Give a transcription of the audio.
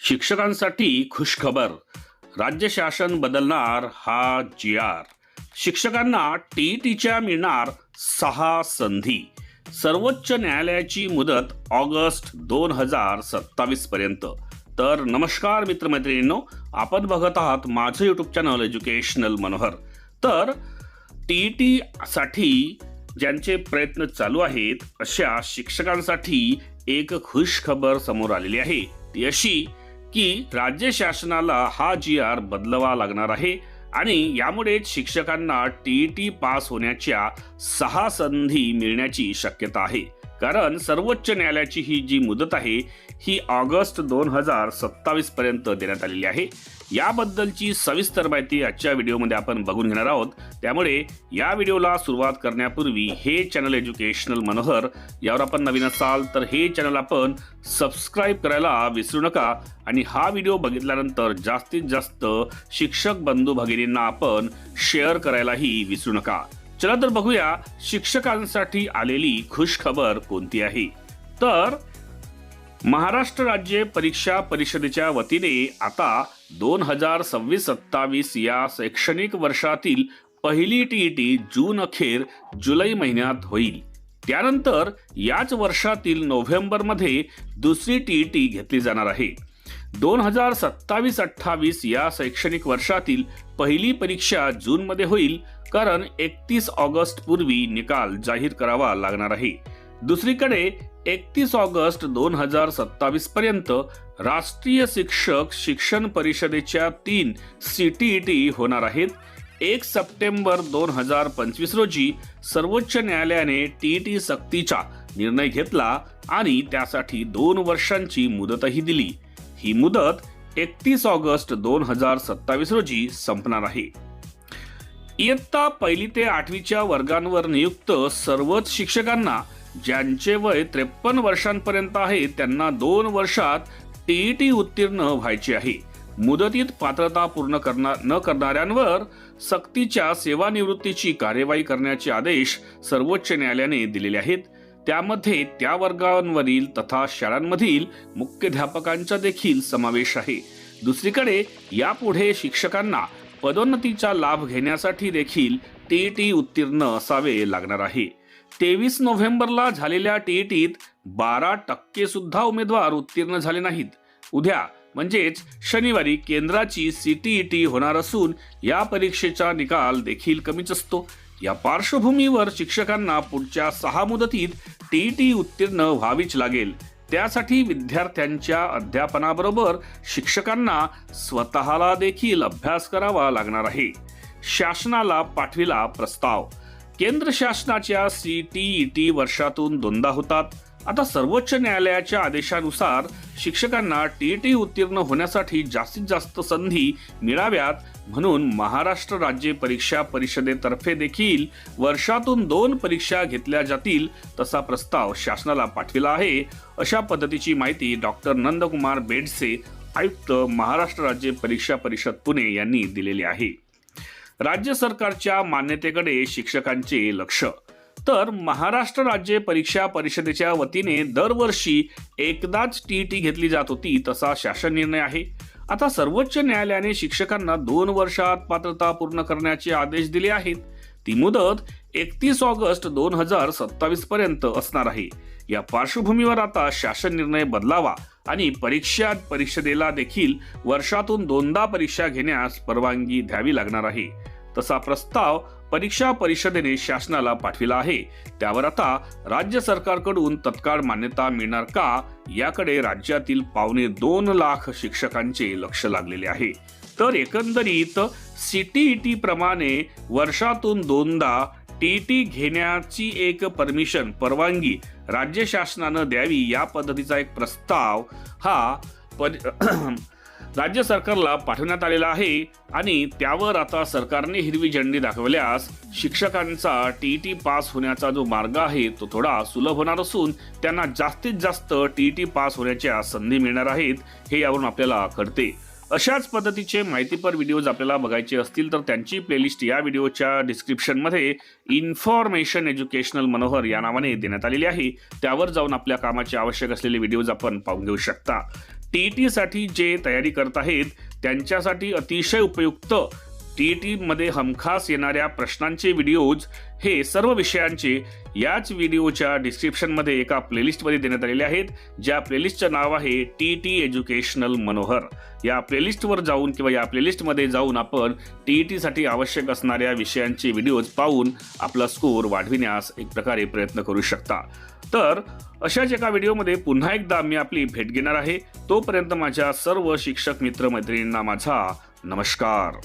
शिक्षकांसाठी खुशखबर. राज्य शासन बदलणार हा जी.आर. शिक्षकांना टीईटीच्या मिळणार 6 संधी. सर्वोच्च न्यायालयाची मुदत ऑगस्ट 2027 पर्यंत. तर नमस्कार मित्रमैत्रिणींनो, आपण बघत आहात माझं यूट्यूब चॅनल एज्युकेशनल मनोहर. तर टीईटी साठी ज्यांचे प्रयत्न चालू आहेत अशा शिक्षकांसाठी एक खुश खबर समोर आलेली आहे. ती अशी की राज्य शासनाला हा जी.आर बदलावा लागणार आहे आणि यामुळेच शिक्षकांना टीईटी पास होण्याच्या 6 संधी मिळण्याची शक्यता आहे. कारण सर्वोच्च न्यायालयाची ही जी मुदत आहे ही ऑगस्ट 2027 पर्यंत देण्यात आलेली आहे. याबद्दलची सविस्तर माहिती आजच्या व्हिडिओमध्ये आपण बघून घेणार आहोत. त्यामुळे या व्हिडिओला सुरुवात करण्यापूर्वी हे चॅनल एज्युकेशनल मनोहर यावर आपण नवीन असाल तर हे चॅनल आपण सबस्क्राईब करायला विसरू नका आणि हा व्हिडिओ बघितल्यानंतर जास्तीत जास्त शिक्षक बंधू भगिनींना आपण शेअर करायलाही विसरू नका. चला तर बघूया शिक्षकांसाठी आलेली खुश खबर कोणती आहे. तर महाराष्ट्र राज्य परीक्षा परिषदेच्या वतीने आता 2026-27 या शैक्षणिक वर्षातील पहिली टीईटी जून अखेर जुलै महिन्यात होईल. त्यानंतर याच वर्षातील नोव्हेंबरमध्ये दुसरी टीईटी घेतली जाणार आहे. 2027-28 या शैक्षणिक वर्षातील पहिली परीक्षा जूनमध्ये होईल, कारण 31 ऑगस्ट पूर्वी निकाल जाहीर करावा लागणार आहे. दुसरीकडे 31 ऑगस्ट 2027 पर्यंत राष्ट्रीय शिक्षक शिक्षण परिषदेच्या 3 CTET होणार आहेत. 1 सप्टेंबर 2025 रोजी सर्वोच्च न्यायालयाने टीईटी सक्तीचा निर्णय घेतला आणि त्यासाठी 2 वर्षांची मुदतही दिली. ही मुदत 31 ऑगस्ट 2027 रोजी संपणार आहे. इयत्ता 1ली ते 8वीच्या वर्गांवर नियुक्त सर्वच शिक्षकांना ज्यांचे वय 53 वर्षांपर्यंत आहे त्यांना 2 वर्षात टीईटी उत्तीर्ण व्हायचे आहे. मुदतीत पात्रता पूर्ण न करणाऱ्यांवर सक्तीच्या सेवानिवृत्तीची कार्यवाही करण्याचे आदेश सर्वोच्च न्यायालयाने दिलेले आहेत. त्यामध्ये त्या वर्गांवरील तथा शाळांमधील मुख्याध्यापकांचा देखील समावेश आहे. दुसरीकडे यापुढे शिक्षकांना पदोन्नतीचा लाभ घेण्यासाठी देखील टीईटी उत्तीर्ण असावे लागणार आहे. 23 नोव्हेंबरला झालेल्या टीईटीत 12% सुद्धा उमेदवार उत्तीर्ण झाले नाहीत. उद्या म्हणजेच शनिवारी केंद्राची CTET होणार असून या परीक्षेचा निकाल देखील कमीच असतो. या पार्श्वभूमीवर शिक्षकांना पुढच्या 6 मुदतीत टीईटी उत्तीर्ण व्हावीच लागेल. त्यासाठी विद्यार्थ्यांच्या अध्यापनाबरोबर शिक्षकांना स्वतःला देखील अभ्यास करावा लागणार आहे. शासनाला पाठविला प्रस्ताव. केंद्र शासनाच्या CTET वर्षातून 2दा होतात. आता सर्वोच्च न्यायालयाच्या आदेशानुसार शिक्षकांना टीईटी उत्तीर्ण होण्यासाठी जास्तीत जास्त संधी मिळाव्यात म्हणून महाराष्ट्र राज्य परीक्षा परिषदेतर्फे देखील वर्षातून 2 परीक्षा घेतल्या जातील तसा प्रस्ताव शासनाला पाठविला आहे. अशा पद्धतीची माहिती डॉक्टर नंदकुमार बेडसे, आयुक्त महाराष्ट्र राज्य परीक्षा परिषद पुणे यांनी दिलेली आहे. राज्य सरकारच्या मान्यतेकडे शिक्षकांचे लक्ष. तर महाराष्ट्र राज्य परीक्षा परिषदेच्या वतीने दरवर्षी एकदाच टीईटी घेतली जात होती तसा शासन निर्णय आहे. आता सर्वोच्च न्यायालयाने शिक्षकांना 2 वर्षात पात्रता पूर्ण करण्याचे आदेश दिले आहेत. ती मुदत 31 ऑगस्ट 2027 पर्यंत असणार आहे. या पार्श्वभूमीवर आता शासन निर्णय बदलावा आणि परीक्षा परिषदेला देखील वर्षातून 2दा परीक्षा घेण्यास परवानगी द्यावी लागणार आहे. तसा प्रस्ताव परीक्षा परिषदेने शासनाला पाठविला आहे. त्यावर आता राज्य सरकारकडून तत्काळ मान्यता मिळणार का याकडे राज्यातील 2.25 लाख शिक्षकांचे लक्ष लागलेले आहे. तर एकंदरीत CTET प्रमाणे वर्षातून 2दा टीईटी घेण्याची एक परवानगी राज्य शासनानं द्यावी या पद्धतीचा एक प्रस्ताव हा राज्य सरकारला पाठवण्यात आलेला आहे आणि त्यावर आता सरकारने हिरवी झेंडी दाखवल्यास शिक्षकांचा टीईटी पास होण्याचा जो मार्ग आहे तो थोडा सुलभ होणार असून त्यांना जास्तीत जास्त टीईटी पास होण्याच्या संधी मिळणार आहेत हे यावरून आपल्याला कळते. अशाच पद्धतीचे माहितीपर व्हिडिओज आपल्याला बघायचे असतील तर त्यांची प्लेलिस्ट या व्हिडिओच्या डिस्क्रिप्शनमध्ये इन्फॉर्मेशन एज्युकेशनल मनोहर या नावाने देण्यात आलेली आहे. त्यावर जाऊन आपल्या कामाचे आवश्यक असलेले व्हिडिओज आपण पाहून घेऊ शकता. TET साठी जे तयारी करत आहेत त्यांच्यासाठी अतिशय उपयुक्त TET मध्ये हमखास येणाऱ्या प्रश्नांचे व्हिडिओज हे सर्व विषयांचे याच व्हिडिओच्या डिस्क्रिप्शनमध्ये एका प्लेलिस्टमध्ये देण्यात आलेले आहेत, ज्या प्लेलिस्टचं नाव आहे TET एज्युकेशनल मनोहर। या प्लेलिस्टवर जाऊन किंवा या प्लेलिस्टमध्ये जाऊन आपण TET साठी आवश्यक असणाऱ्या विषयांचे व्हिडिओज पाहून आपला स्कोअर वाढविण्यास एक प्रकारे प्रयत्न करू शकता। तर अशाच एका व्हिडिओमध्ये पुन्हा एकदा मी आपली भेट घेणार आहे। तोपर्यंत माझ्या सर्व शिक्षक मित्र मैत्रिणींना माझा नमस्कार।